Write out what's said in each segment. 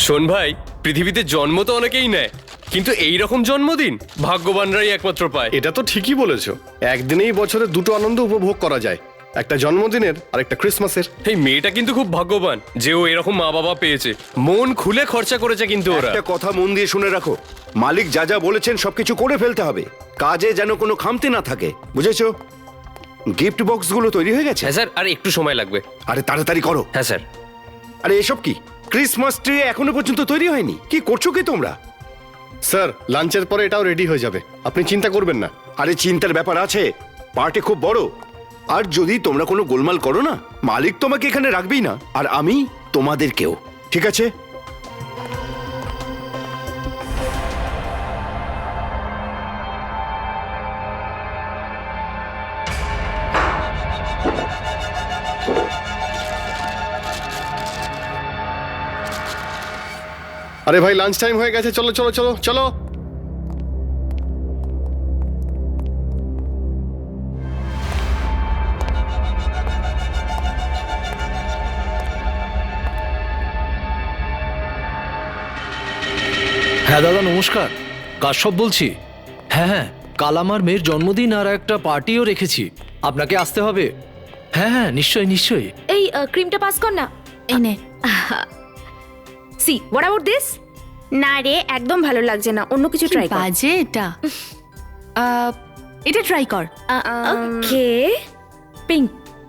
শোন ভাই, পৃথিবীতে জন্ম তো অনেকেই নেয়, কিন্তু এই রকম জন্মদিন ভাগ্যবানরাই একমাত্র পায়। এটা তো ঠিকই বলেছো। একদিনেই বছরে দুটো আনন্দ উপভোগ করা যায়, একটা জন্মদিনের আর একটা ক্রিসমাসের। এই মেয়েটা কিন্তু খুব ভাগ্যবান যে ও এরকম মা বাবা পেয়েছে। মন খুলে খরচা করেছে কিন্তু ওরা। একটা কথা মন দিয়ে শুনে রাখো, মালিক যা যা বলেছেন সবকিছু করে ফেলতে হবে, কাজে যেন কোনো খামতি না থাকে, বুঝেছো? গিফট বক্সগুলো তৈরি হয়ে গেছে? হ্যাঁ স্যার, আর একটু সময় লাগবে। আরে তাড়াতাড়ি করো। হ্যাঁ স্যার। আরে এসব কি, ক্রিসমাস ট্রি এখনো পর্যন্ত তৈরি হয়নি? কি করছো কি তোমরা? স্যার, লাঞ্চের পরে এটাও রেডি হয়ে যাবে, আপনি চিন্তা করবেন না। আরে চিন্তার ব্যাপার আছে, পার্টি খুব বড়, আর যদি তোমরা কোনো গোলমাল করো না, মালিক তোমাকে এখানে রাখবেই না, আর আমি তোমাদেরকেও। ঠিক আছে? আরে ভাই, লাঞ্চ টাইম হয়ে গেছে, চলো চলো চলো চলো। হ্যাঁ দাদা, নমস্কার। কাশ্যপ বলছি। হ্যাঁ হ্যাঁ, কাল আমার মেয়ের জন্মদিন আর একটা পার্টিও রেখেছি, আপনাকে আসতে হবে। হ্যাঁ হ্যাঁ, নিশ্চয়ই নিশ্চয়ই। এই ক্রিমটা পাস কর না। এই নে। See what about this? না রে, একদম ভালো লাগছে না, অন্য কিছু ট্রাই কর। বাজে এটা। এটা ট্রাই কর। Okay, pink,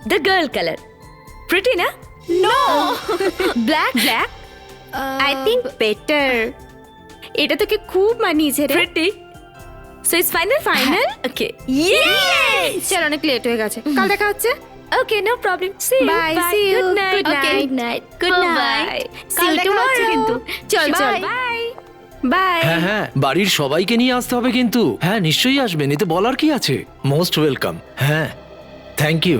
the girl colour. Pretty না? No. Black black I think better. এটা তোকে খুব মানিয়েছে রে। Pretty. So it's final final. Okay, yes. চল, অনেক লেট হয়ে গেছে, কাল দেখা হচ্ছে। Okay, no problem. See you. Bye, see you. Good night. Good night. Good night. Good Bye-bye. Night. কাল দেখা হচ্ছে কিন্তু। চল চল, Bye. Bye bye. হ্যাঁ হ্যাঁ, বাড়ির সবাইকে নিয়ে আসতে হবে কিন্তু। হ্যাঁ নিশ্চয়ই আসবেন, এতে বলার কি আছে। Most welcome. হ্যাঁ, থ্যাংক ইউ।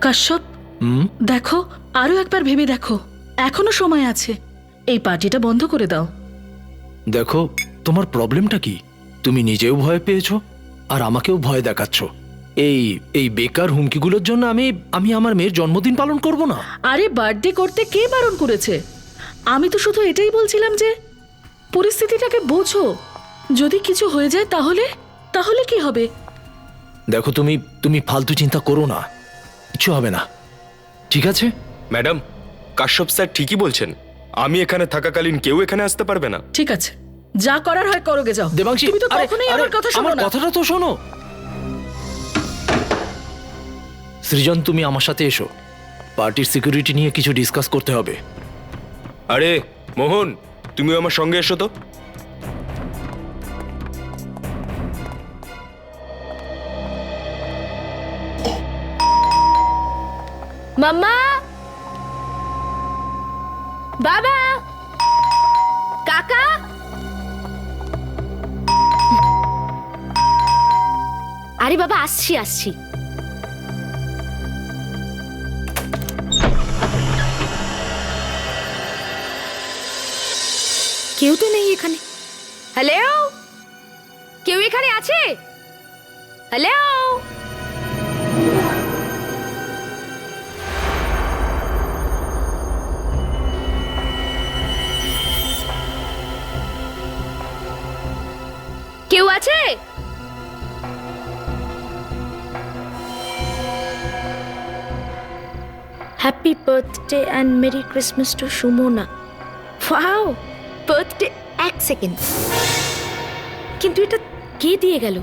কাশ্যপ, হুম, দেখো, আরো একবার ভেবে দেখো, এখনো সময় আছে। এই পার্টিটা বন্ধ করে দাও। দেখো, তোমার প্রবলেমটা কি? তুমি নিজেও ভয় পেয়েছো আর আমাকেও ভয় দেখাচ্ছ। এই এই বেকার হুমকিগুলোর জন্য আমি আমার মেয়ের জন্মদিন পালন করব না। আরে, বার্থডে করতে কে বারণ করেছে? আমি তো শুধু এটাই বলছিলাম যে পরিস্থিতিটাকে বোঝো। যদি কিছু হয়ে যায় তাহলে তাহলে কি হবে? দেখো, তুমি ফালতু চিন্তা করো না, কিছু হবে না, ঠিক আছে? ম্যাডাম, কাশ্যপ স্যার ঠিকই বলছেন। আমি এখানে থাকাকালীন কেউ এখানে আসতে পারবে না। ঠিক আছে, যা করার হয় করোগে, যাও। দেবাংশী, তুমি তো আরে, কখনোই আরে, আমার কথা শোনো আমার না। কথাটা তো শোনো। সৃজন, তুমি আমার সাথে এসো, পার্টির সিকিউরিটি নিয়ে কিছু ডিসকাস করতে হবে। আরে মোহন, তুমি আমার সঙ্গে এসো তো। মাম্মা, বাবা, কাকা। আরে বাবা, আসছি আসছি। কেউ তো নেই এখানে। হ্যালো, কেউ এখানে আছে? হ্যালো। কেউ আছে? Happy birthday and merry Christmas two Sumana. Wow, birthday. এক সেকেন্ড, কিন্তু এটা কে দিয়ে গেল?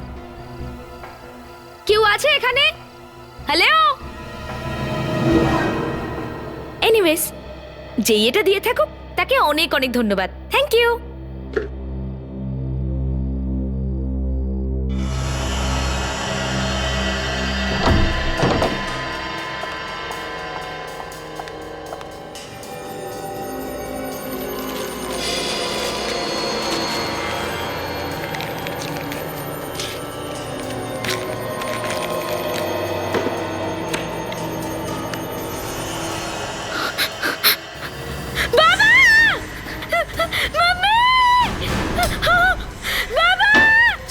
কেউ আছে এখানে? হ্যালো। এনিওয়েজ, যেই এটা দিয়ে থাকুক তাকে অনেক অনেক ধন্যবাদ। Thank you.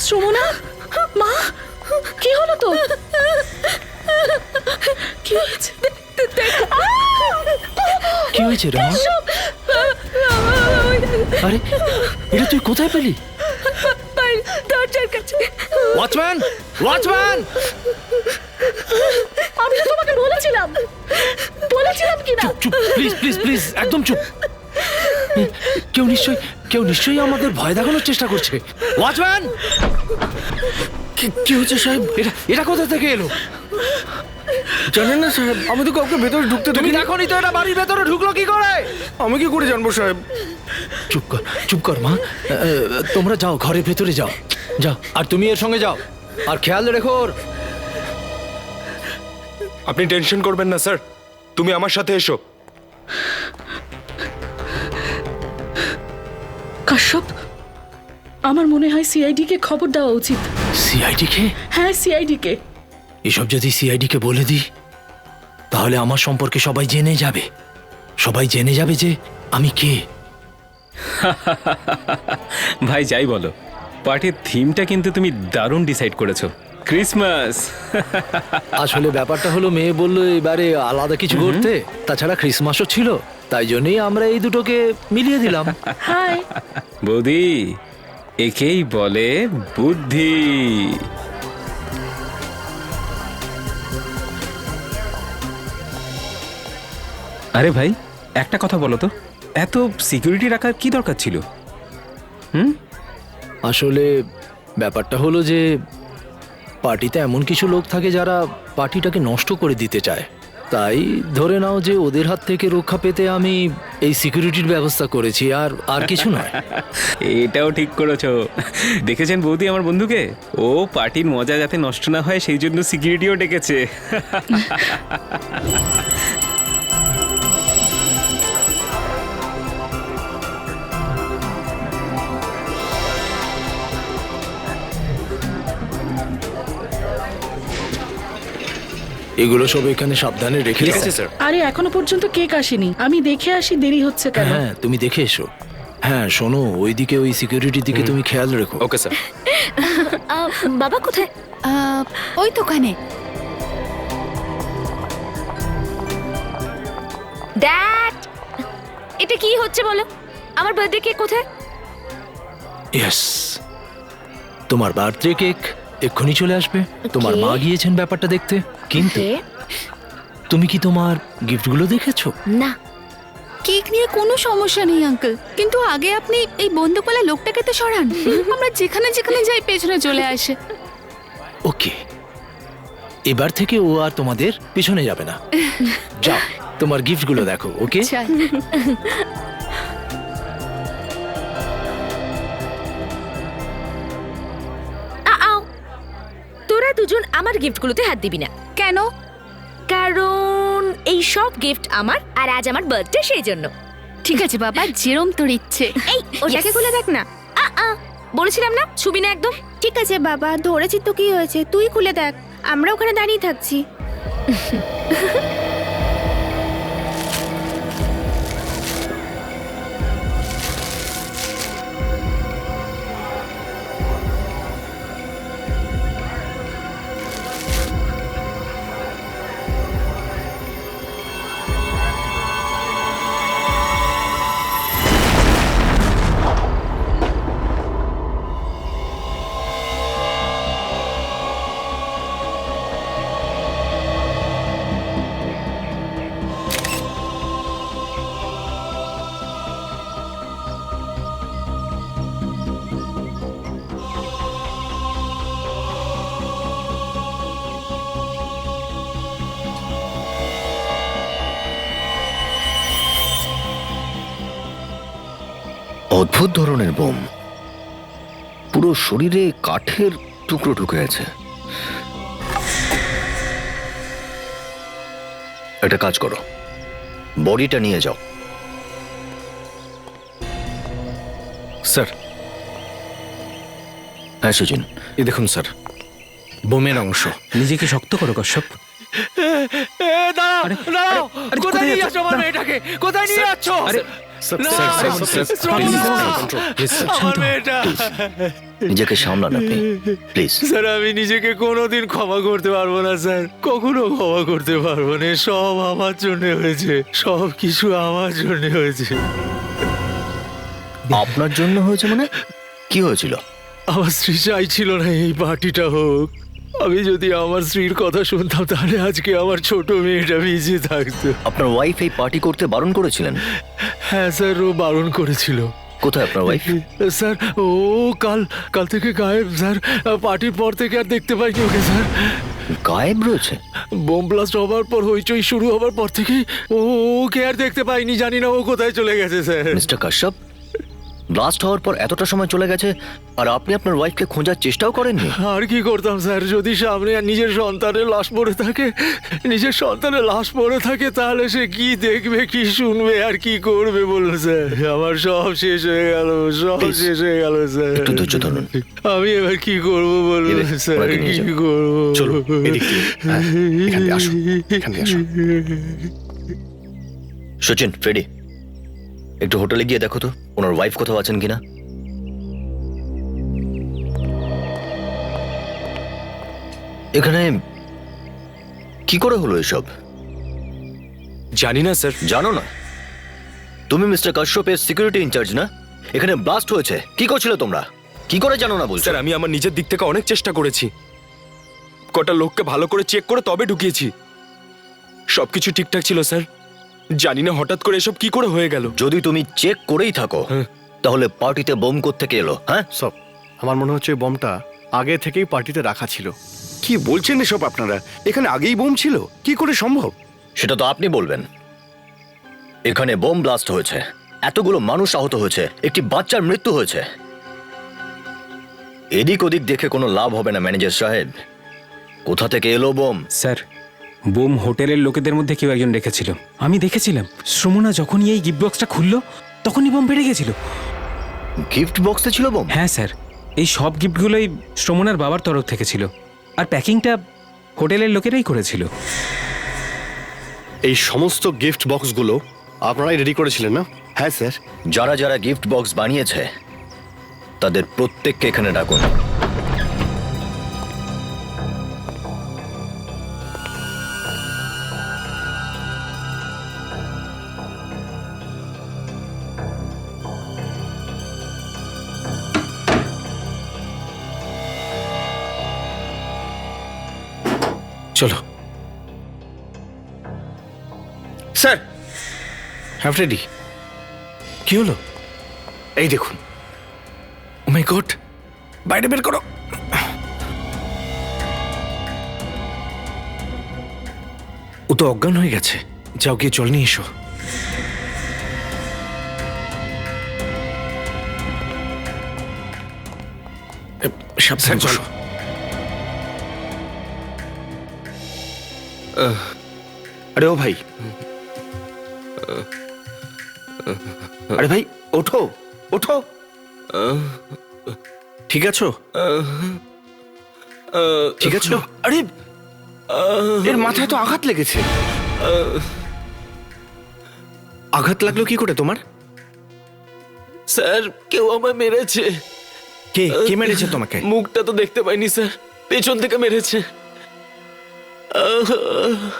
সুমনা, মা, কি হলো তো? কি হয়েছে? কি হয়েছে রে মা? আরে এটা তুই কোথায় পেলি? দরজার কাছে। Watchman, watchman! আমি তো তোমাকে বলেছিলাম কি না? চুপ, প্লিজ প্লিজ প্লিজ, একদম চুপ। কেউ নিশ্চয়ই আমাদের ভয় দেখানোর চেষ্টা করছে। ওয়াচম্যান! কি হচ্ছে সাহেব? এটা কোথা থেকে এলো? জানেন না সাহেব, আমি তো কাউকে ভেতরে ঢুকতে তুমি দেখিনি। দেখোনি তো এটা বাড়ির ভেতরে ঢুকলো কি করে? আমি কি করে জানবো সাহেব? চুপ কর মা। তোমরা যাও, ঘরের ভেতরে যাও। যাও, আর তুমি এর সঙ্গে যাও, আর খেয়াল রেখো ওর। আপনি টেনশন করবেন না স্যার, তুমি আমার সাথে এসো। কাশ্যপ, আমার মনে হয় সিআইডি কে খবর দেওয়া উচিত। সিআইডি কে? হ্যাঁ, সিআইডি কে। এসব যদি সিআইডি কে বলে দিই, তাহলে আমার সম্পর্কে সবাই জেনে যাবে যে আমি কে। ভাই যাই বলো, পার্টির থিমটা কিন্তু তুমি দারুণ ডিসাইড করেছো, ক্রিসমাস। আসলে ব্যাপারটা হলো, মেয়ে বললো এবারে আলাদা কিছু করতে, তাছাড়া ক্রিসমাসও ছিল, তাই জন্যই আমরা এই দুটোকে মিলিয়ে দিলাম। হাই। বৌদি, একেই বলে বুদ্ধি। আরে ভাই, একটা কথা বলো তো, এত সিকিউরিটি রাখার কি দরকার ছিল? আসলে ব্যাপারটা হলো যে পার্টিতে এমন কিছু লোক থাকে যারা পার্টিটাকে নষ্ট করে দিতে চায়, তাই ধরে নাও যে ওদের হাত থেকে রক্ষা পেতে আমি এই সিকিউরিটির ব্যবস্থা করেছি, আর কিছু নয়। এটাও ঠিক করেছো। দেখেছেন বৌদি আমার বন্ধুকে, ও পার্টির মজা যাতে নষ্ট না হয় সেই জন্য সিকিউরিটিও ডেকেছে। এগুলো সব এখানে সাবধানে রেখে ঠিক দাও। আছে স্যার। আরে এখনো পর্যন্ত কেক আসেনি, আমি দেখে আসি দেরি হচ্ছে কেন। হ্যাঁ, তুমি দেখে এসো। হ্যাঁ শোনো, ওইদিকে ওই সিকিউরিটির দিকে তুমি খেয়াল রেখো। Okay sir. বাবা কোথায়? ওই দোকানে। ড্যাড, এটা কি হচ্ছে বলো? আমার বার্থডে কেক কোথায়? ইয়েস, তোমার বার্থডে কেক এক্ষুনি চলে আসবে। তোমার মা গিয়েছেন ব্যাপারটা দেখতে, কিন্তু তুমি কি তোমার গিফটগুলো দেখেছো? না। কেক নিয়ে কোনো সমস্যা নেই আঙ্কেল, কিন্তু আগে আপনি এই বন্দুকওয়ালা লোকটাকে তো সরান। আমরা যেখানে যেখানে যাই পেছনে চলে আসে। ওকে, এবার থেকে ও আর তোমাদের পিছনে যাবে না। যাও, তোমার গিফটগুলো দেখো। ওকে, চল। তোরা দুজন আমার গিফটগুলোতে হাত দিবি না। কেন? কারণ এই সব গিফট আমার, আর আজ আমার বার্থডে, সেই জন্য। ঠিক আছে বাবা, যেরম তোর ইচ্ছে। এই ওটাকে খুলে দেখ না। বলেছিলাম না ছবি না একদম। ঠিক আছে বাবা, ধরেছি তো, কি হয়েছে, তুই খুলে দেখ, আমরা ওখানে দাঁড়িয়ে থাকছি। অদ্ভুত ধরনের বোম, পুরো শরীরে কাঠের টুকরো ঢুকে আছে। একটা কাজ করো, বডিটা নিয়ে যাও। স্যার, হ্যাঁ সুজিন, এই দেখুন স্যার, বোমের অংশ। নিজেকে শক্ত করো কশ্যপ। কোথায় নিয়ে যাচ্ছ আমার মেয়েটাকে? কোথায় নিয়ে যাচ্ছ? নিজেকে সামলান আপনি, প্লিজ। স্যার, আমি নিজেকে কোনোদিন ক্ষমা করতে পারবো না স্যার, কখনো ক্ষমা করতে পারবো না। সব আমার জন্য হয়েছে, সব কিছু আমার জন্য হয়েছে। আপনার জন্য হয়েছে মানে? কি হয়েছিল? আমার স্ত্রী চাইছিল না এই পার্টিটা হোক। আমি যদি আমার স্ত্রীর কথা শুনতাম তাহলে আজকে আমার ছোট মেয়েটা বেঁচে থাকতো। আপনার ওয়াইফ এই পার্টি করতে বারণ করেছিলেন? হ্যাঁ স্যার, ও বারণ করেছিল। কোথায় আপনার ওয়াইফ? স্যার ও কাল কাল থেকে গায়েব স্যার। পার্টির পর থেকে আর দেখতে পাইনি ওকে স্যার। গায়েব রয়েছে? বোম ব্লাস্ট হবার পর, হইচই শুরু হবার পর থেকে ওকে আর দেখতে পাইনি। জানি না ও কোথায় চলে গেছে স্যার। মিস্টার কাশ্যপ, ব্লাস্ট হওয়ার পর এতটা সময় চলে গেছে আর আপনি আপনার ওয়াইফকে খোঁজার চেষ্টাও করেননি? আর কি করতাম স্যার, যদি সামনে নিজের সন্তানের লাশ পড়ে থাকে, নিজের সন্তানের লাশ পড়ে থাকে, তাহলে সে কি দেখবে, কি শুনবে, আর কি করবে বলুন স্যার? আমার সব শেষ হয়ে গেল, সব শেষ হয়ে গেল স্যার। একটু ধৈর্য ধরুন। আমি এবার কি করবো বলুন এলে, স্যার, ওনাকে নিয়ে কি যাও। করবো? চলো, এদিক দিয়ে। হ্যাঁ, এখান দিয়ে আসো, এখান দিয়ে আসো। সচিন, ফ্রেডি, একটু হোটেলে গিয়ে দেখো তো ওনার ওয়াইফ কোথাও আছেন কিনা। এখানে কি করে হলো এসব? জানি না স্যার। জানো না? তুমি মিস্টার কাশ্যপের সিকিউরিটি ইনচার্জ না? এখানে ব্লাস্ট হয়েছে, কি করছিলে তোমরা? কি করে জানো না বলছো? স্যার আমি আমার নিজের দিক থেকে অনেক চেষ্টা করেছি, কটা লোককে ভালো করে চেক করে তবে ঢুকিয়েছি। সবকিছু ঠিকঠাক ছিল স্যার। জানি না হঠাৎ করে এসব কি করে হয়ে গেল। যদি তুমি চেক করেই থাকো তাহলে পার্টিতে বোম কোত্থেকে এলো? হ্যাঁ, সব আমার মনে হচ্ছে বোমটা আগে থেকেই পার্টিতে রাখা ছিল। কি বলছেন এসব আপনারা? এখানে আগেই বোম ছিল, কি করে সম্ভব? সেটা তো আপনি বলবেন। এখানে বোম ব্লাস্ট হয়েছে, এতগুলো মানুষ আহত হয়েছে, একটি বাচ্চার মৃত্যু হয়েছে। এদিক ওদিক দেখে কোনো লাভ হবে না ম্যানেজার সাহেব। কোথা থেকে এলো বোম? স্যার, বোম হোটেলের লোকেদের মধ্যে কেউ একজন রেখেছিল। আমি দেখেছিলাম শ্রমণা যখনই এই গিফট বক্সটা খুললো তখনই বোম বেড়ে গেছিল। গিফট বক্সে ছিল বোম? হ্যাঁ স্যার, এই সব গিফটগুলোই শ্রমণার বাবার তরফ থেকে ছিল, আর প্যাকিংটা হোটেলের লোকেরাই করেছিল। এই সমস্ত গিফট বক্সগুলো আপনারাই রেডি করেছিলেন না? হ্যাঁ স্যার। যারা যারা গিফট বক্স বানিয়েছে তাদের প্রত্যেককে এখানে ডাকুন। চলো স্যার, হ্যাঁ ফ্রেডি, কি হলো? এই দেখুন। ও মাই গড, বাইরে বের করো। ও তো অজ্ঞান হয়ে গেছে। যাও গিয়ে জল নিয়ে এসো। সাবধানে চলো। আরে ও ভাই, আরে ভাই ওঠো, ওঠো। ঠিক আছো? ঠিক আছো? আরে এর মাথায় তো আঘাত লেগেছে। আঘাত লাগলো কি করে তোমার? স্যার, কেউ আমায় মেরেছে। কে কে মেরেছে তোমাকে? মুখটা তো দেখতে পাইনি স্যার, পেছন থেকে মেরেছে।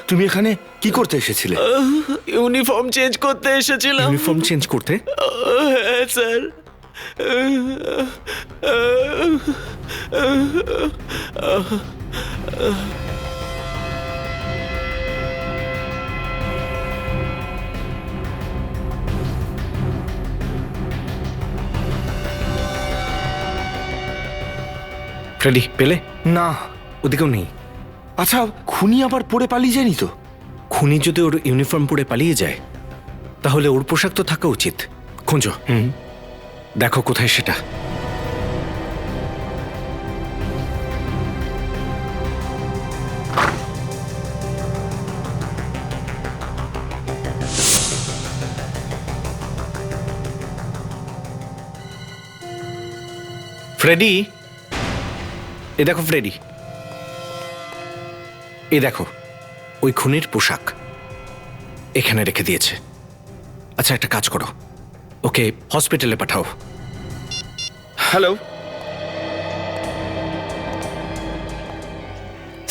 তুমি এখানে কি করতে এসেছিলে? ইউনিফর্ম চেঞ্জ করতে এসেছিলাম। ইউনিফর্ম চেঞ্জ করতে? হ্যাঁ স্যার। ফ্রেডি পেলে? না। ওদিকেও নেই। আচ্ছা, খুনি আবার পড়ে পালিয়ে যায়নি তো? খুনি যদি ওর ইউনিফর্ম পরে পালিয়ে যায় তাহলে ওর পোশাক তো থাকা উচিত। খুঁজো, দেখো কোথায় সেটা। ফ্রেডি, এ দেখো ফ্রেডি, এ দেখো ওই খুনির পোশাক এখানে রেখে দিয়েছে। আচ্ছা একটা কাজ করো, ওকে হসপিটালে পাঠাও। হ্যালো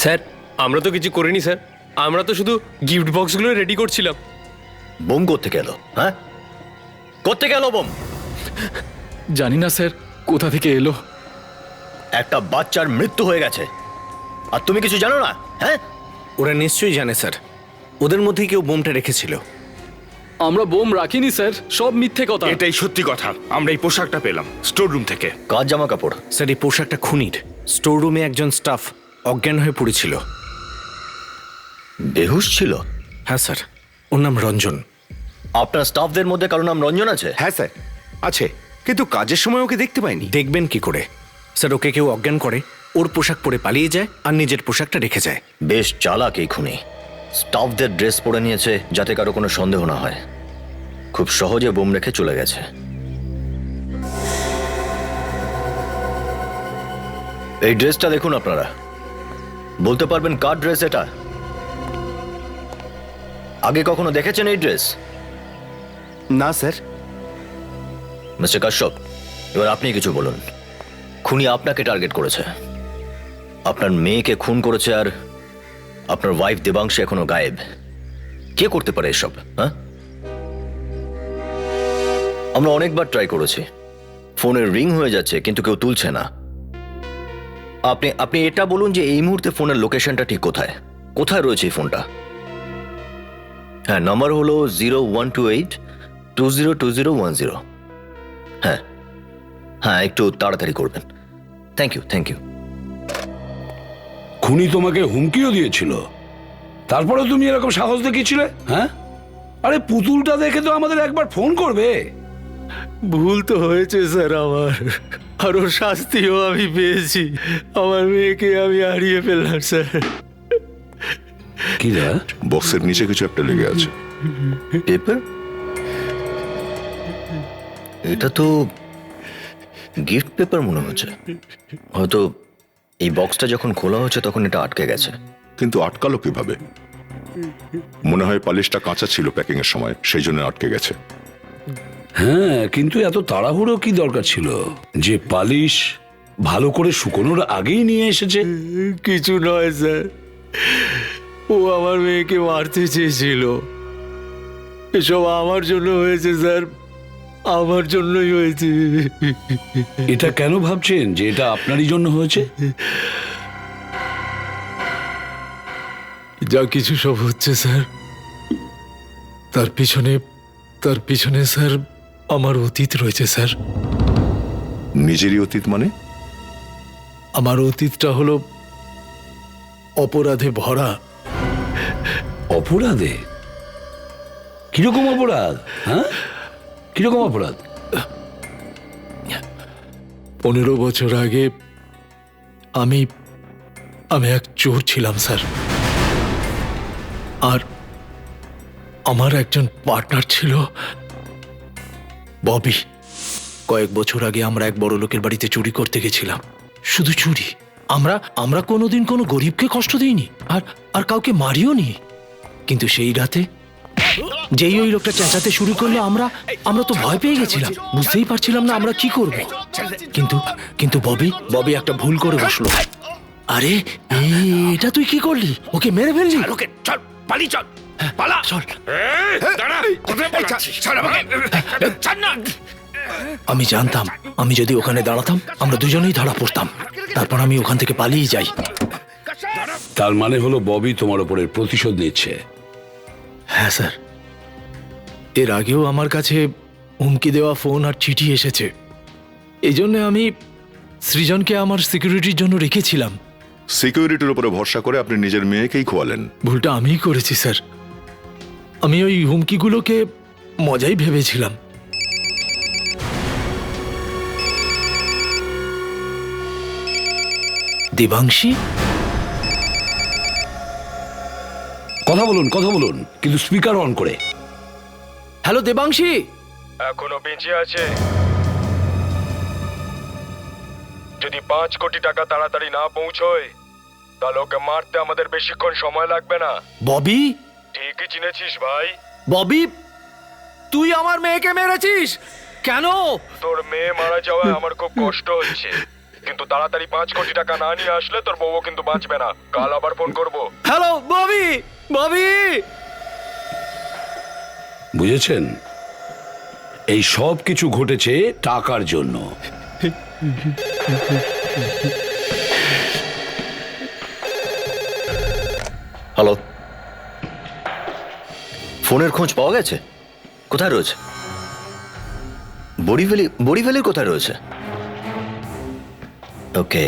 স্যার, আমরা তো কিছু করিনি স্যার, আমরা তো শুধু গিফট বক্সগুলো রেডি করছিলাম। বোম কোত্থেকে এলো? হ্যাঁ, কোত্থেকে এলো বোম? জানি না স্যার কোথা থেকে এলো। একটা বাচ্চার মৃত্যু হয়ে গেছে আর তুমি কিছু জানো না? হ্যাঁ, ওরা নিশ্চয়ই জানে স্যার, ওদের মধ্যে কেউ বোমটা রেখেছিল। আমরা বোম রাখিনি স্যার, সব মিথ্যে কথা। এটাই সত্যি কথা। আমরা এই পোশাকটা পেলাম স্টোর রুম থেকে। কাজ জামা কাপড়। স্যার এই পোশাকটা খুনির। স্টোর রুমে একজন স্টাফ অজ্ঞান হয়ে পড়েছিল। বেহুশ ছিল? হ্যাঁ স্যার, ওর নাম রঞ্জন। আপনার স্টাফদের মধ্যে কারো নাম রঞ্জন আছে? হ্যাঁ স্যার আছে, কিন্তু কাজের সময় ওকে দেখতে পাইনি। দেখবেন কি করে স্যার? ওকে কেউ অজ্ঞান করে, ওর পোশাক পরে পালিয়ে যায় আর নিজের পোশাকটা রেখে যায়। বেশ চালাক এই খুনি। স্টাফদের ড্রেস পরে নিয়েছে যাতে কারো কোনো সন্দেহ না হয়। খুব সহজে বোম রেখে চলে গেছে। এই ড্রেসটা দেখুন আপনারা, বলতে পারবেন কার ড্রেস এটা? আগে কখনো দেখেছেন এই ড্রেস? না স্যার। মিস্টার কাশ্যপ, এবার আপনি কিছু বলুন। খুনি আপনাকে টার্গেট করেছে, আপনার মেয়েকে খুন করেছে, আর আপনার ওয়াইফ দেবাংশী এখনো গায়েব। কে করতে পারে এসব? হ্যাঁ, আমরা অনেকবার ট্রাই করেছি, ফোনের রিং হয়ে যাচ্ছে কিন্তু কেউ তুলছে না। আপনি আপনি এটা বলুন যে এই মুহূর্তে ফোনের লোকেশনটা ঠিক কোথায়? কোথায় রয়েছে এই ফোনটা? হ্যাঁ, নাম্বার হলো 0128202010। হ্যাঁ হ্যাঁ, একটু তাড়াতাড়ি করবেন। Thank you, thank you. খুনি তোমাকে হুমকিও দিয়েছিল, তারপরেও তুমি এরকম সাহস দেখিয়েছিলে? হ্যাঁ, আরে পুতুলটা দেখে তো আমাদের একবার ফোন করবে। ভুল তো হয়েছে স্যার আমার, আর ওর শাস্তিও আমি পেয়েছি। আমার মেয়েকে আমি হারিয়ে ফেললাম স্যার। কি রে? বক্সের নিচে কিছু একটা লেগে আছে। পেপার? এটা তো গিফট পেপার মনে হচ্ছে। হয়তো এই বক্সটা যখন খোলা হচ্ছে তখন এটা আটকে গেছে। কিন্তু আটকালো কিভাবে? মনে হয় পালিশটা কাঁচা ছিল প্যাকিং এর সময়, সেই জন্য আটকে গেছে। হ্যাঁ, কিন্তু এত তাড়াহুড়ো কি দরকার ছিল যে পালিশ ভালো করে শুকোনোর আগেই নিয়ে এসেছে? কিছু নয় স্যার, ও আমার মেয়েকে মারতে চেয়েছিল। এসব আমার জন্য হয়েছে স্যার, আমার জন্যই হয়েছে। এটা কেন ভাবছেন যে এটা আপনারই জন্য হয়েছে? যা কিছু সব হচ্ছে স্যার, তার পিছনে স্যার আমার অতীত রয়েছে স্যার। নিজেরই অতীত মানে? আমার অতীতটা হলো অপরাধে ভরা। অপরাধে? কিরকম অপরাধ? হ্যাঁ, কিরকম অপরাধ? 15 বছর আগে আমি এক চোর ছিলাম স্যার, আর আমার একজন পার্টনার ছিল ববি। কয়েক বছর আগে আমরা এক বড় লোকের বাড়িতে চুরি করতে গেছিলাম। শুধু চুরি, আমরা কোনোদিন কোনো গরিবকে কষ্ট দিইনি, আর কাউকে মারিও নি। কিন্তু সেই রাতে যেই ওই লোকটা চেঁচাতে শুরু করলো, আমরা তো ভয় পেয়ে গেছিলাম, বুঝতেই পারছিলাম না আমরা কি করব। কিন্তু ববি একটা ভুল করে বসলো। আরে এটা তুই কি করলি? ওকে মেরে ফেললি? চল পালি, চল পালা, চল। আমি জানতাম আমি যদি ওখানে দাঁড়াতাম আমরা দুজনেই ধরা পড়তাম। তারপর আমি ওখান থেকে পালিয়ে যাই। তার মানে হলো ববি তোমার উপরে প্রতিশোধ নিচ্ছে? হ্যাঁ স্যার, এর আগেও আমার কাছে হুমকি দেওয়া ফোন আর চিঠি এসেছে। এই জন্য আমি সৃজনকে আমার সিকিউরিটির জন্য রেখেছিলাম। সিকিউরিটির উপরে ভরসা করে আপনি নিজের মেয়েকেই খোয়ালেন। ভুলটা আমিই করেছি স্যার। আমি ওই হুমকিগুলোকে মজাই ভেবেছিলাম। দেবাংশী? কথা বলুন, কিন্তু স্পিকার অন করে। হ্যালো দেবাংশী? এখনো বেঁচে আছে। যদি 5 কোটি টাকা তাড়াতাড়ি না পৌঁছয় তাহলে ওকে মারতে আমাদের বেশিক্ষণ সময় লাগবে না। ববি? ঠিকই চিনেছিস ভাই। ববি, তুই আমার মেয়েকে মেরেছিস কেন? তোর মেয়ে মারা যাওয়ায় আমার খুব কষ্ট হচ্ছে, কিন্তু তাড়াতাড়ি 5 কোটি টাকা না নিয়ে আসলে তোর বউ কিন্তু বাঁচবে না। কাল আবার ফোন করব। হ্যালো ববি? ববি? বুঝেছেন, এই সব কিছু ঘটেছে টাকার জন্য। হ্যালো, ফোনের খোঁজ পাওয়া গেছে? কোথায় রয়েছে? বড়িভ্যালির কোথায় রয়েছে? Okay,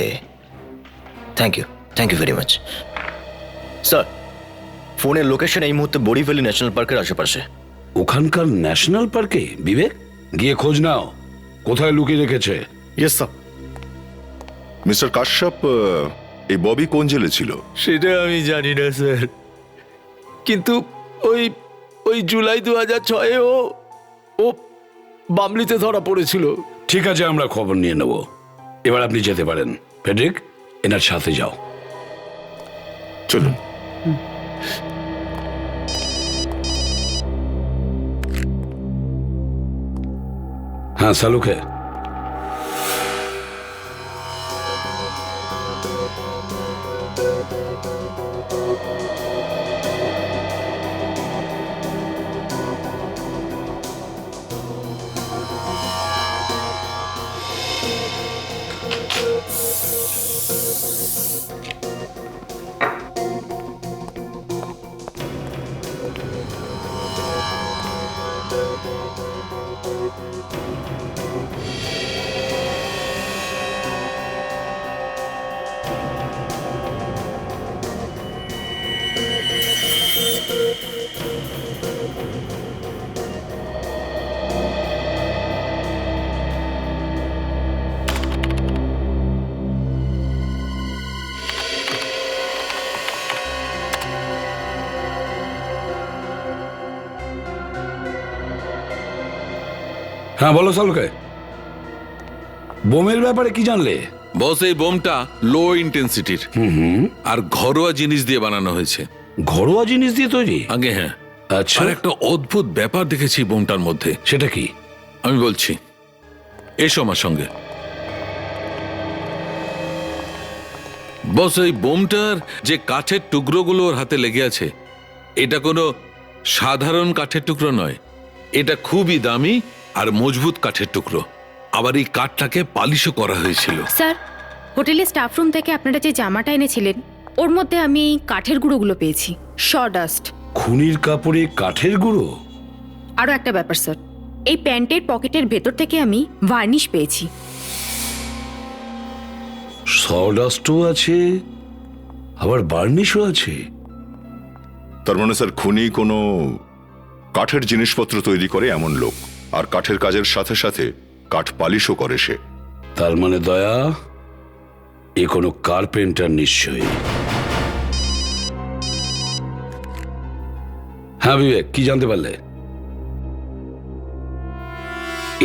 thank you very much sir. ফোনের লোকেশন এই মুহূর্তে বড়িভ্যালি ন্যাশনাল পার্কের আশেপাশে। ওখানকার ন্যাশনাল পার্কে? বিবেক, গিয়ে খোঁজ নাও কোথায় লুকিয়ে রেখেছে। Yes sir. মিস্টার কাশ্যপ, এই ববি কোন জেলে ছিল? সেটা আমি জানি না স্যার, কিন্তু ওই জুলাই 2006-এ ও বামলিতে ধরা পড়েছিল। ঠিক আছে, আমরা খবর নিয়ে নেব। এবার আপনি যেতে পারেন। ফেডরিক, এনার সাথে যাও। চলুন। হ্যাঁ, সালুকে। হ্যাঁ বলো সালুকে, বোমের ব্যাপারে কি জানলে? বস, এই বোমটা লো ইন্টেন্সিটির আর ঘরোয়া জিনিস দিয়ে বানানো হয়েছে। ঘরোয়া জিনিস দিয়ে তৈরি? আগে হ্যাঁ। আচ্ছা, আর একটা অদ্ভুত ব্যাপার দেখেছি বোমটার মধ্যে। সেটা কি? আমি বলছি, এসো আমার সঙ্গে। বস, এই বোমটার যে কাঠের টুকরোগুলো ওর হাতে লেগে আছে, এটা কোনো সাধারণ কাঠের টুকরো নয়, এটা খুবই দামি আর মজবুত কাঠের টুকরো। আবার এই কাঠটাকে পালিশও করা হয়েছিল। স্যার, হোটেলের স্টাফ রুম থেকে আপনারা যে জামাটা এনেছিলেন ওর মধ্যে আমি এই কাঠের গুঁড়োগুলো পেয়েছি, সডাস্ট। খুনির কাপড়ে কাঠের গুঁড়ো? আরও একটা ব্যাপার স্যার, এই প্যান্টের পকেটের ভেতর থেকে আমি ভার্নিশ পেয়েছি। সডাস্টও আছে, আবার বার্নিশও আছে। তার মানে স্যার, খুনি কোনো কাঠের জিনিসপত্র তৈরি করে এমন লোক, আর কাঠের কাজের সাথে সাথে কাঠ পালিশও করে সে। তার মানে দয়া, এ কোনো কার্পেন্টার নিশ্চয়ই। হ্যাঁ বিবেক, কি জানতে পারলে?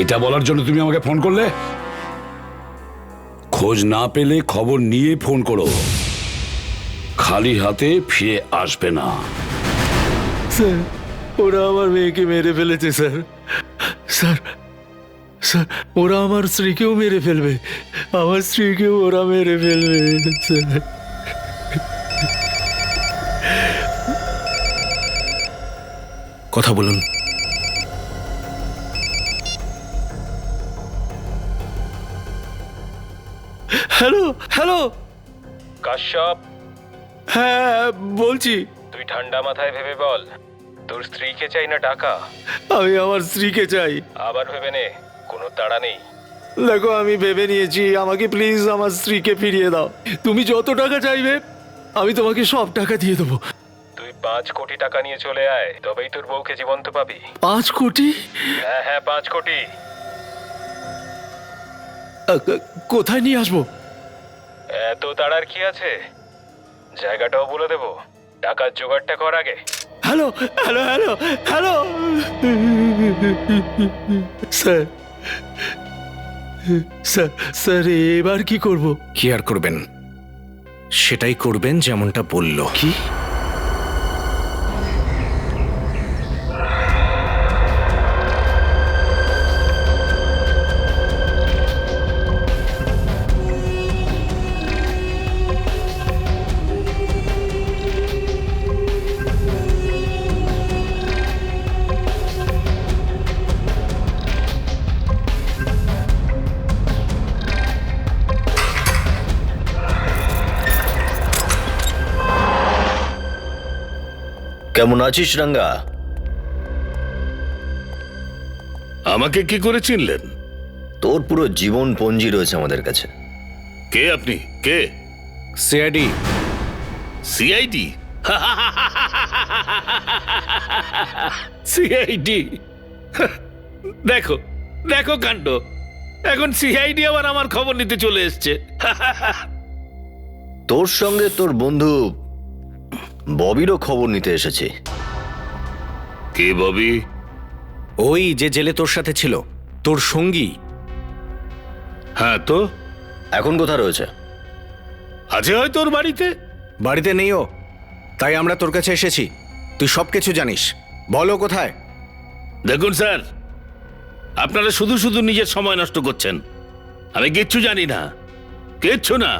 এটা বলার জন্য তুমি আমাকে ফোন করলে? খোঁজ না পেলে খবর নিয়ে ফোন করো, খালি হাতে ফিরে আসবে না। স্যার, ওরা আমার মেয়েকে মেরে ফেলেছে স্যার। স্যার স্যার, ওরা আমার স্ত্রীকেও মেরে ফেলবে, আমার স্ত্রীকেও ওরা মেরে ফেলবে স্যার। কথা বলুন। হ্যালো হ্যালো কাশ্যপ, হ্যাঁ বলছি। তুই ঠান্ডা মাথায় ভেবে বল, তোর স্ত্রীকে চাই না টাকা? আমি আমার স্ত্রীকে চাই। আবার ভেবে নে, কোনো তাড়া নেই। দেখো, আমি ভেবে নিয়েছি, আমাকে প্লিজ আমার স্ত্রীকে ফিরিয়ে দাও। তুমি যত টাকা চাইবে আমি তোমাকে সব টাকা দিয়ে দেবো। তুই 5 কোটি টাকা নিয়ে চলে আয়, তবেই তোর বউকে জীবন্ত পাবি। 5 কোটি? হ্যাঁ হ্যাঁ, 5 কোটি। কোথায় নিয়ে আসবো? এত তাড়ার কি আছে, জায়গাটাও বলে দেবো, টাকার জোগাড়টা কর আগে। Hello hello hello hello sir, sir sir, এবার কি করব? কি আর করবেন, সেটাই করবেন যেমনটা বললো। কি? কেমন আছিস রাঙ্গা? আমাকে কি করে চিনলেন? তোর পুরো জীবন পঞ্জি রয়েছে আমাদের কাছে। কে আপনি? কে? সিআইডি। সিআইডি? সিআইডি? দেখো দেখো কাণ্ড, এখন সিআইডি আবার আমার খবর নিতে চলে এসছে। তোর সঙ্গে তোর বন্ধু ববিরও খবর নিতে এসেছি। কে ববি? ওই যে জেলে তোর সাথে ছিল, তোর সঙ্গী। হ্যাঁ তো এখন কোথায় রয়েছে? আছে হয়তো ওর বাড়িতে। বাড়িতে নেই ও, তাই আমরা তোর কাছে এসেছি। তুই সবকিছু জানিস, বলো কোথায়। দেখুন স্যার, আপনারা শুধু শুধু নিজের সময় নষ্ট করছেন। আমি কিচ্ছু জানি না, কিচ্ছু না।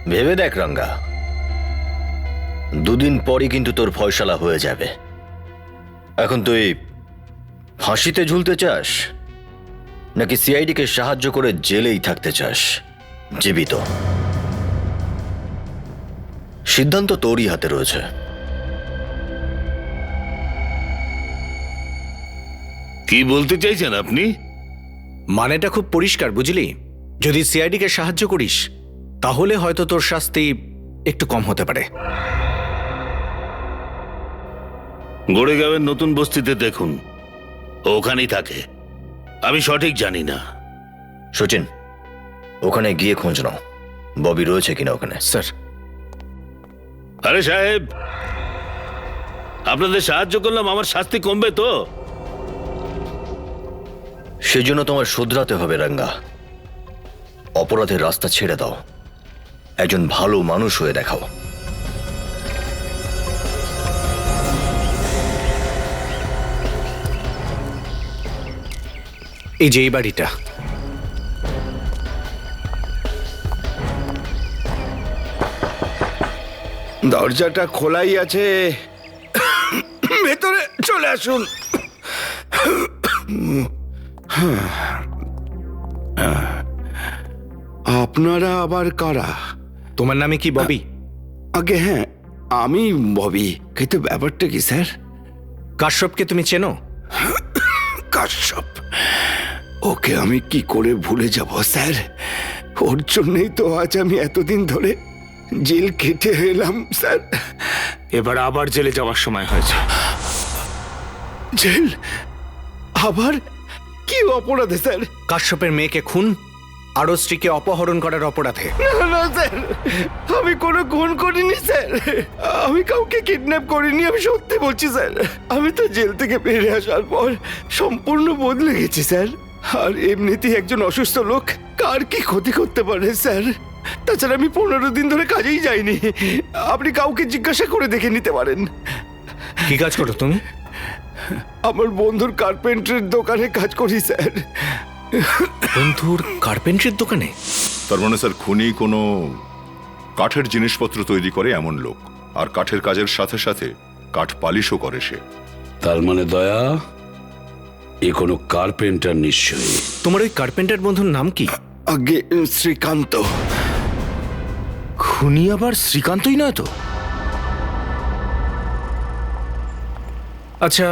ভেবে দেখ রাঙ্গা, দুদিন পরই কিন্তু তোর ফয়সালা হয়ে যাবে। এখন তুই ফাঁসিতে ঝুলতে চাস নাকি সিআইডিকে সাহায্য করে জেলেই থাকতে চাস জীবিত? সিদ্ধান্ত তোরই হাতে রয়েছে। কি বলতে চাইছেন আপনি? মানেটা খুব পরিষ্কার, বুঝলি? যদি সিআইডিকে সাহায্য করিস তাহলে হয়তো তোর শাস্তি একটু কম হতে পারে। গোড়েগাঁওয়ের নতুন বস্তিতে দেখুন, ও ওখানেই থাকে। আমি সঠিক জানি না। সচিন, ওখানে গিয়ে খোঁজ নাও ববি রয়েছে কিনা ওখানে। স্যার। আরে সাহেব, আপনাদের সাহায্য করলাম, আমার শাস্তি কমবে তো? সেজন্য তোমার শুধরাতে হবে রাঙ্গা। অপরাধের রাস্তা ছেড়ে দাও, একজন ভালো মানুষ হয়ে দেখাও। এই যে এই বাড়িটা, দরজাটা খোলাই আছে, ভেতরে চলে আসুন। আপনারা আবার কারা? তোমার নামে কি ববি? আগে হ্যাঁ, আমি ববি। কিন্তু ব্যাপারটা কি স্যার? কাশ্যপকে তুমি চেনো? কাশ্যপ? ওকে আমি কি করে ভুলে যাব স্যার? ওর জন্যই তো আজ আমি এতদিন ধরে জেল কেটে এলাম স্যার। এবার আবার জেলে যাওয়ার সময় হয়েছে। জেল? আবার? কি অপরাধে স্যার? কাশ্যপের মেয়েকে খুন আরও স্ত্রীকে অপহরণ করার অপরাধে। না না স্যার, আমি কোনো খুন করিনি স্যার। আমি কাউকে কিডন্যাপ করিনি, আমি সত্যি বলছি স্যার। আমি তো জেল থেকে বেরিয়ে আসার পর সম্পূর্ণ বদলে গেছি স্যার। আর এমনিতেই একজন অসুস্থ লোক কার কি ক্ষতি করতে পারে স্যার? তাছাড়া আমি 15 দিন ধরে কাজেই যাইনি। আপনি কাউকে জিজ্ঞাসা করে দেখে নিতে পারেন। কি কাজ করো তুমি? আমার বন্ধুর কার্পেন্টারের দোকানে কাজ করি স্যার। বন্ধুর কার্পেন্টারের দোকানে? তার মানে স্যার খুনি কোনো কাঠের জিনিসপত্র তৈরি করে এমন লোক, আর কাঠের কাজের সাথে সাথে কাঠ পালিশও করে সে। তার মানে দয়া, এ কোনো কার্পেন্টার নিশ্চয়ই। তোমার ওই কার্পেন্টার বন্ধুর নাম কি? আগে শ্রীকান্ত। খুনি আবার শ্রীকান্তই নয় তো? আচ্ছা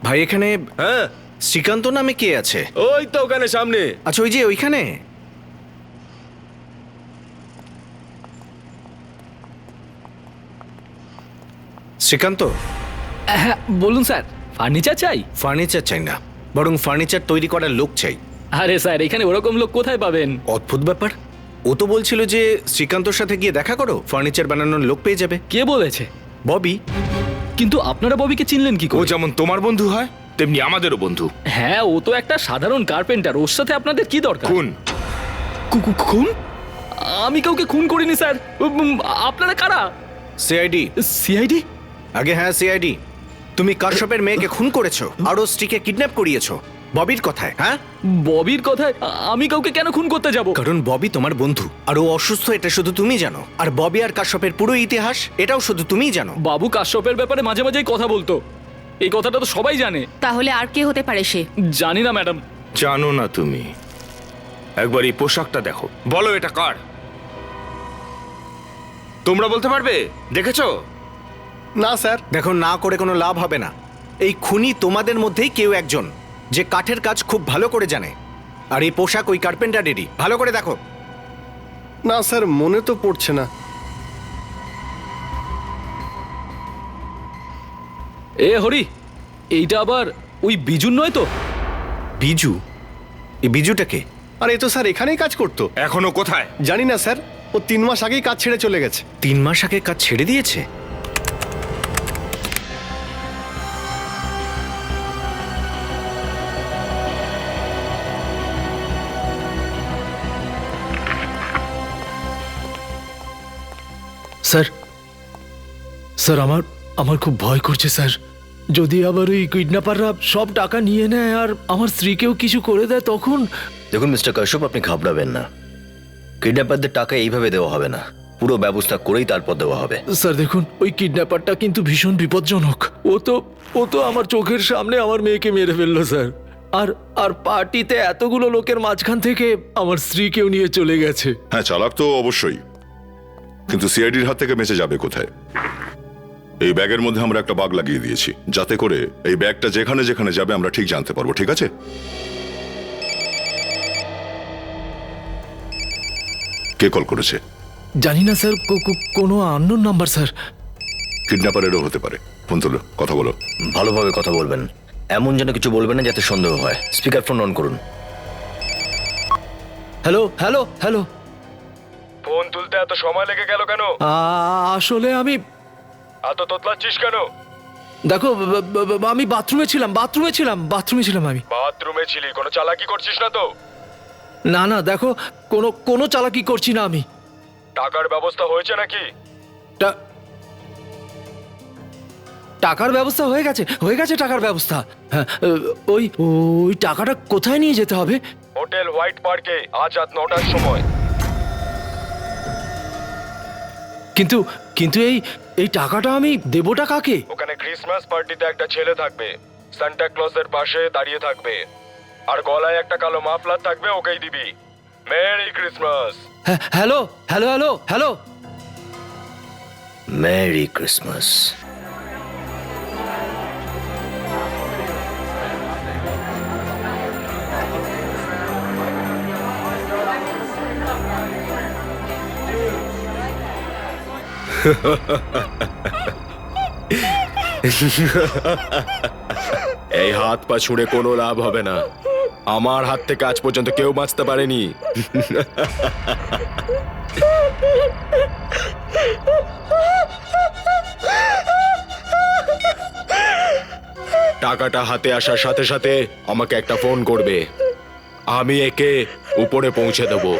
ভাই, এখানে হ্যাঁ, শ্রীকান্ত নামে কে আছে? ওই তো ওখানে সামনে। আচ্ছা, ওই যে ওইখানে। শ্রীকান্ত? হ্যাঁ বলুন স্যার, ফার্নিচার চাই? ফার্নিচার চাই না, বরং ফার্নিচার তৈরি করার লোক চাই। আরে স্যার, এখানে ওরকম লোক কোথায় পাবেন? অদ্ভুত ব্যাপার। ও তো বলছিল যে শ্রীকান্তর সাথে গিয়ে দেখা করো, ফার্নিচার বানানোর লোক পেয়ে যাবে। কে বলেছে? ববি। কিন্তু আপনারা ববিকে চিনলেন কি ও করে? যেমন তোমার বন্ধু হয় তেমনি আমাদেরও বন্ধু। হ্যাঁ, ও তো একটা সাধারণ কার্পেন্টার, ওর সাথে আপনাদের কি দরকার? খুন? খুন? আমি কাউকে খুন করিনি স্যার। আপনারা কারা? সিআইডি। সিআইডি? আগে হ্যাঁ, সিআইডি। তুমি কাশ্যপের মেয়েকে খুন করেছো আর ওর স্ত্রীকে কিডন্যাপ করিয়েছো। ববির কথায়? হ্যাঁ, ববির কথায় আমি কাউকে কেন খুন করতে যাব? কারণ ববি তোমার বন্ধু আর ও অসুস্থ, এটা শুধু তুমি জানো। আর ববি আর কাশ্যপের পুরো ইতিহাস এটাও শুধু তুমিই জানো। বাবু কাশ্যপের ব্যাপারে মাঝে মাঝেই কথা বলতো, এই কথাটা তো সবাই জানে। তাহলে আর কে হতে পারে সে? জানি না ম্যাডাম। জানো না তুমি? একবার এই পোশাকটা দেখো, বলো এটা কার? তোমরা বলতে পারবে? দেখেছো? না স্যার। দেখো, না করে কোনো লাভ হবে না। এই খুনি তোমাদের মধ্যেই কেউ একজন, যে কাঠের কাজ খুব ভালো করে জানে। আর এই পোশাক ওই কার্পেন্টারেরই। ভালো করে দেখো। না স্যার, মনে তো পড়ছে না। এ হরি, এইটা আবার ওই বিজুর নয় তো? বিজু? এই বিজুটাকে? আর এ তো স্যার এখানেই কাজ করতো। এখনো কোথায় জানি না স্যার, ও 3 মাস আগেই কাজ ছেড়ে চলে গেছে। 3 মাস আগে কাজ ছেড়ে দিয়েছে? স্যার, স্যার আমার আমার খুব ভয় করছে স্যার। যদি আবার ওই কিডন্যাপাররা সব টাকা নিয়ে নেয় আর আমার স্ত্রীকেও কিছু করে দেয় তখন। দেখুন মিস্টার কাশ্যপ, আপনি ঘাবড়াবেন না। কিডন্যাপারদের টাকা এইভাবে দেওয়া হবে না, পুরো ব্যবস্থা করেই তারপর দেওয়া হবে। স্যার দেখুন, ওই কিডন্যাপারটা কিন্তু ভীষণ বিপজ্জনক। ও তো আমার চোখের সামনে আমার মেয়েকে মেরে ফেললো স্যার। আর আর পার্টিতে এতগুলো লোকের মাঝখান থেকে আমার স্ত্রীকেও নিয়ে চলে গেছে। হ্যাঁ, চালাক তো অবশ্যই, কিন্তু সিআইডির হাত থেকে বেঁচে যাবে কোথায়? এই ব্যাগের মধ্যে আমরা একটা বাগ লাগিয়ে দিয়েছি, যাতে করে এই ব্যাগটা যেখানে যেখানে যাবে আমরা ঠিক জানতে পারবো। ঠিক আছে? কে কল করেছে? জানি না স্যার, কোনো আননোন নাম্বার স্যার। কিডন্যাপারেরও হতে পারে। ফোন তোলো, কথা বলো। ভালোভাবে কথা বলবেন, এমন যেন কিছু বলবেন না যাতে সন্দেহ হয়। স্পিকার ফোন অন করুন। Hello hello hello. ফোন তুলতে এত সময় লেগে গেল কেন? আসলে আমি এত তোতলাচ্ছিস কেন? দেখো, আমি বাথরুমে ছিলাম আমি। বাথরুমে ছিলি? কোনো চালাকি করছিস না তো? না দেখো, কোনো চালাকি করছি না আমি। টাকার ব্যবস্থা হয়েছে নাকি? টাকার ব্যবস্থা হয়ে গেছে টাকার ব্যবস্থা। হ্যাঁ, ওই টাকাটা কোথায় নিয়ে যেতে হবে? হোটেল হোয়াইট পার্কে আজ রাত 9টার সময়। কিন্তু এই টাকাটা আমি দেবোটা কাকে? ওখানে ক্রিসমাস পার্টিতে একটা ছেলে থাকবে, সান্টা ক্লজের পাশে দাঁড়িয়ে থাকবে, আর গলায় একটা কালো মাফলার থাকবে, ওকেই দিবি। Merry Christmas. Hello hello hello hello. Merry Christmas. এই হাত পা ছুঁড়ে কোনো লাভ হবে না। আমার হাত থেকে আজ পর্যন্ত কেউ বাঁচতে পারেনি। টাকাটা হাতে আসার সাথে সাথে আমাকে একটা ফোন করবে, আমি একে উপরে পৌঁছে দেবো।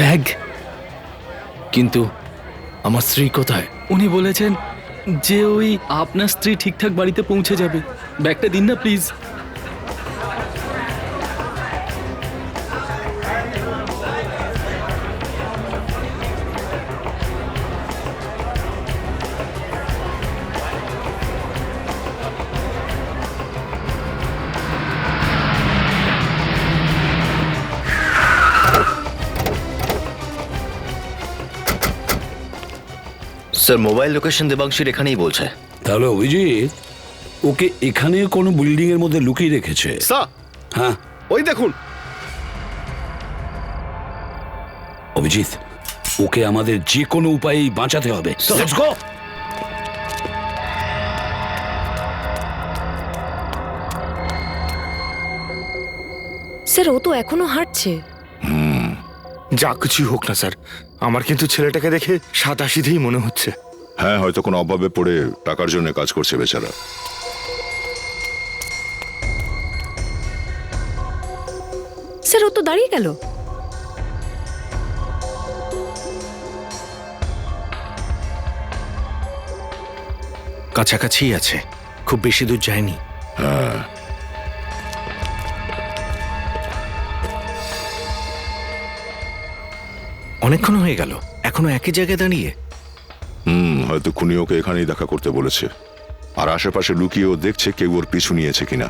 ব্যাগ? কিন্তু আমার স্ত্রী কোথায়? উনি বলেছেন যে ওই আপনার স্ত্রী ঠিকঠাক বাড়িতে পৌঁছে যাবে। ব্যাগটা দিন না প্লিজ। স্যার মোবাইল লোকেশন দেবাংশীর এখানেই বলছে। তাহলে অভিজিৎ ওকে এখানে কোনো বিল্ডিং এর মধ্যে লুকিয়ে রেখেছে। স্যার হ্যাঁ ওই দেখুন। অভিজিৎ ওকে আমাদের যে কোনো উপায়েই বাঁচাতে হবে। Let's go! স্যার ও তো এখনো হাঁটছে। যা কিছুই হোক না স্যার, আমার কিন্তু ছেলেটাকে দেখে সাদাসিধেই মনে হচ্ছে। হ্যাঁ, হয়তো কোনো অভাবে পড়ে টাকার জন্য কাজ করছে বেচারা। স্যার ও তো দাঁড়িয়ে গেল। কাছাকাছি আছে, খুব বেশি দূর যায়নি। হ্যাঁ, অনেকক্ষণ হয়ে গেল, এখনো একই জায়গায় দাঁড়িয়ে। হয়তো খুনি ওকে এখানেই দেখা করতে বলেছে, আর আশেপাশে লুকিয়েও দেখছে কেউ ওর পিছু নিয়েছে কিনা।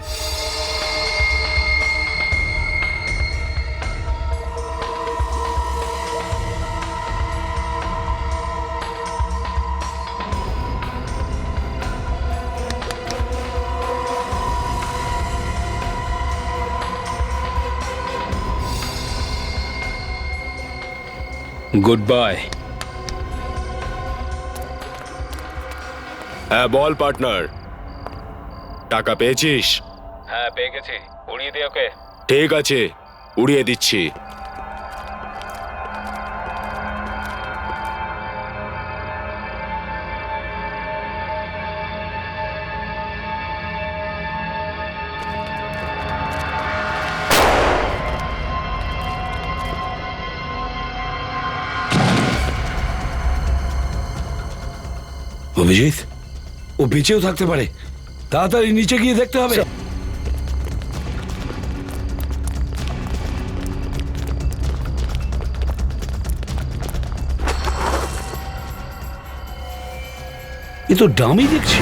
Good bye. হ্যাঁ বল পার্টনার, টাকা পেয়েছিস? হ্যাঁ পেয়ে গেছি, উড়িয়ে দে ওকে। ঠিক আছে, উড়িয়ে দিচ্ছি। অভিজিৎ ও বেঁচেও থাকতে পারে, তাড়াতাড়ি নিচে গিয়ে দেখতে হবে। এ তো ডামি দেখছি,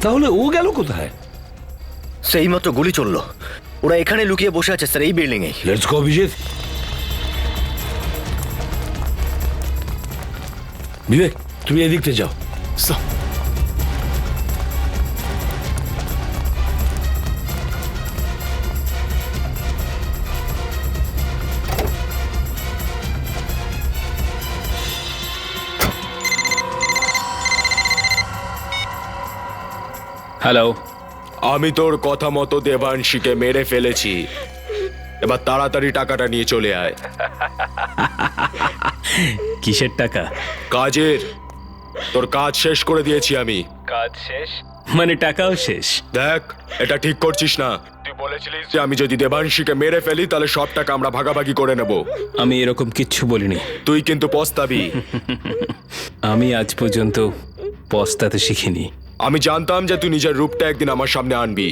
তাহলে ও গেল কোথায়? সেই মাত্র গুলি চললো, ওরা এখানে লুকিয়ে বসে আছে স্যার, এই বিল্ডিং এ। Let's go Abhijit. বিবেক তুমি এদিকতে যাও। হ্যালো, আমি তোর কথা মতো দেবাংশীকে মেরে ফেলেছি, এবার তাড়াতাড়ি টাকাটা নিয়ে চলে আয়। কিসের টাকা? কাজের, তোর কাজ শেষ করে দিয়েছি আমি। কাজ শেষ মানে টাকাও শেষ? দেখ, এটা ঠিক করছিস না। তুই বলেছিলিস যে আমি যদি দেবাংশীকে মেরে ফেলি তাহলে সব টাকা আমরা ভাগাভাগি করে নেব। আমি এরকম কিচ্ছু বলিনি। তুই কিন্তু পস্তাবি। আমি আজ পর্যন্ত পস্তাতে শিখিনি। আমি জানতাম যে তুই নিজের রূপটা একদিন আমার সামনে আনবি,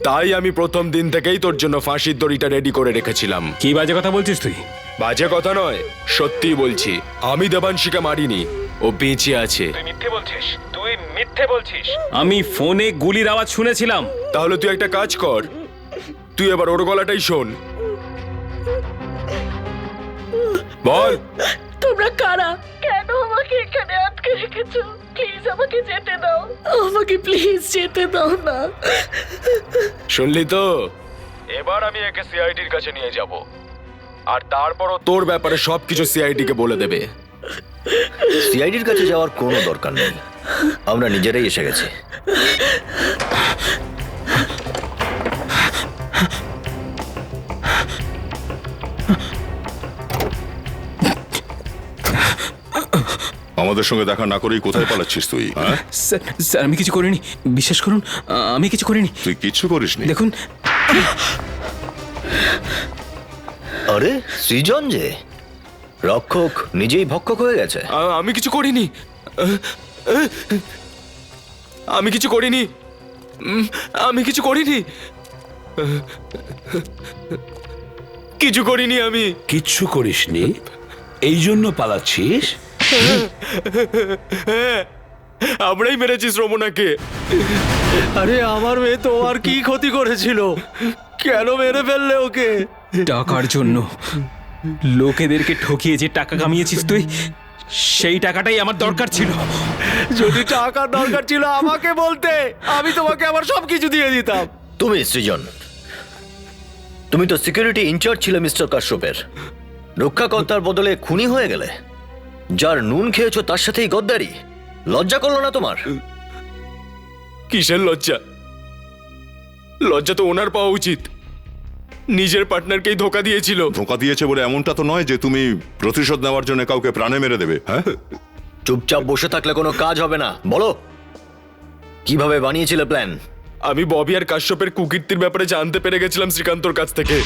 তাই আমি প্রথম দিন থেকেই তোর জন্য ফাঁসির দড়িটা রেডি করে রেখেছিলাম। কি বাজে কথা বলছিস তুই? বাজে কথা নয়, সত্যি বলছি। আমি দেবাংশীকে মারিনি, ও বেঁচে আছে। তুই মিথ্যে বলছিস, তুই মিথ্যে বলছিস। আমি ফোনে গুলির আওয়াজ শুনেছিলাম। তাহলে তুই একটা কাজ কর, তুই এবার ওর গলাটাই শোন। বল, তোমরা কারা? কেন আমাকে এখানে আটকে রেখেছো? প্লিজ আমাকে যেতে দাও, আমাকে প্লিজ যেতে দাও না। শুনলি তো? এবার আমি একে সিআইডির কাছে নিয়ে যাব, আর তারপরও তোর ব্যাপারে সবকিছু সিআইডি কে বলে দেবে। সিআইডির কাছে যাওয়ার কোনো দরকার নেই, আমরা নিজেরাই এসে গেছি। আমাদের সঙ্গে দেখা না করেই কোথায় পালাচ্ছিস তুই? হ্যাঁ স্যার আমি কিছু করিনি, বিশ্বাস করুন, আমি কিছু করিনি। তুই কিচ্ছু করিসনি? দেখুন। আরে সৃজন যে রক্ষক নিজেই ভক্ষক হয়ে গেছে। আমি কিছু করিনি, আমি কিছু করিনি, আমি কিছু করিনি, কিছু করিনি। আমি কিচ্ছু করিসনি, এই জন্য পালাচ্ছিস? আমরাই মেরেছি শ্রমণাকে। আরে আমার মেয়ে তোমার কি ক্ষতি করেছিল? কেন মেরে ফেললে ওকে? টাকার জন্য লোকেদেরকে ঠকিয়ে যে টাকা কামিয়েছিস তুই, সেই টাকাটাই আমার দরকার ছিল। যদি টাকা দরকার ছিল আমাকে বলতে, আমি তোমাকে আমার সবকিছু দিয়ে দিতাম। তুমি সৃজন, তুমি তো সিকিউরিটি ইনচার্জ ছিলে মিস্টার কাশ্যপের। রক্ষাকর্তার বদলে খুনি হয়ে গেলে। যার নুন খেয়েছো তার সাথেই গদ্দারি। লজ্জা করলো না তোমার? কিসের লজ্জা? লজ্জা তো ওনার পাওয়া উচিত। নিজের পার্টনারকেই ধোকা দিয়েছিল। ধোকা দিয়েছে বলে এমনটা তো নয় যে তুমি প্রতিশোধ নেওয়ার জন্য কাউকে প্রাণে মেরে দেবে। হ্যাঁ, চুপচাপ বসে থাকলে কোনো কাজ হবে না। বলো কিভাবে বানিয়েছিলে প্ল্যান? আমি ববি আর কাশ্যপের কুকীর্তির ব্যাপারে জানতে পেরে গেছিলাম শ্রীকান্তর কাছ থেকে।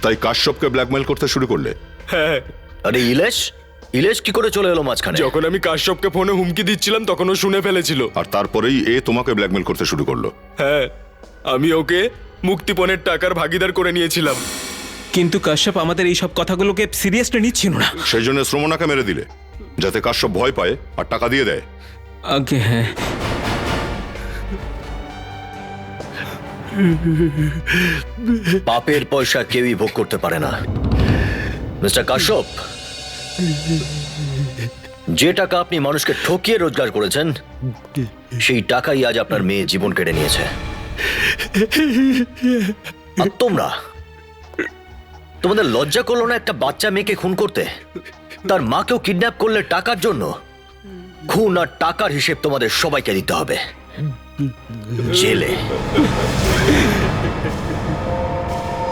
তাই কাশ্যপকে ব্ল্যাকমেল করতে শুরু করলে? হ্যাঁ। আরে ইলেশ, ইলেশ কি করে চলে এলো মাঝখানে? যখন আমি কাশ্যপকে ফোনে হুমকি দিচ্ছিলাম তখন ও শুনে ফেলেছিল। আর তারপরেই এ তোমাকে ব্ল্যাকমেল করতে শুরু করলো? হ্যাঁ, আমি ওকে মুক্তিপণের টাকার ভাগিদার করে নিয়েছিলাম। কিন্তু কাশ্যপ আমাদের এই সব কথাগুলোকে সিরিয়াসলি নিচ্ছিল না। সেই জন্য শ্রমণাকে মেরে দিলে যাতে কাশ্যপ ভয় পায় আর টাকা দিয়ে দেয়। আগে হ্যাঁ। পাপের পয়সা কেউই ভোগ করতে পারে না মিস্টার কাশ্যপ। যে টাকা আপনি মানুষকে ঠকিয়ে রোজগার করেছেন সেই টাকাই আজ আপনার মেয়ে জীবন কেড়ে নিয়েছে। আর তোমাদের লজ্জা করলো না একটা বাচ্চা মেয়েকে খুন করতে? তার মাকেও কিডন্যাপ করলে টাকার জন্য? খুন আর টাকার হিসেব তোমাদের সবাইকে দিতে হবে জেলে।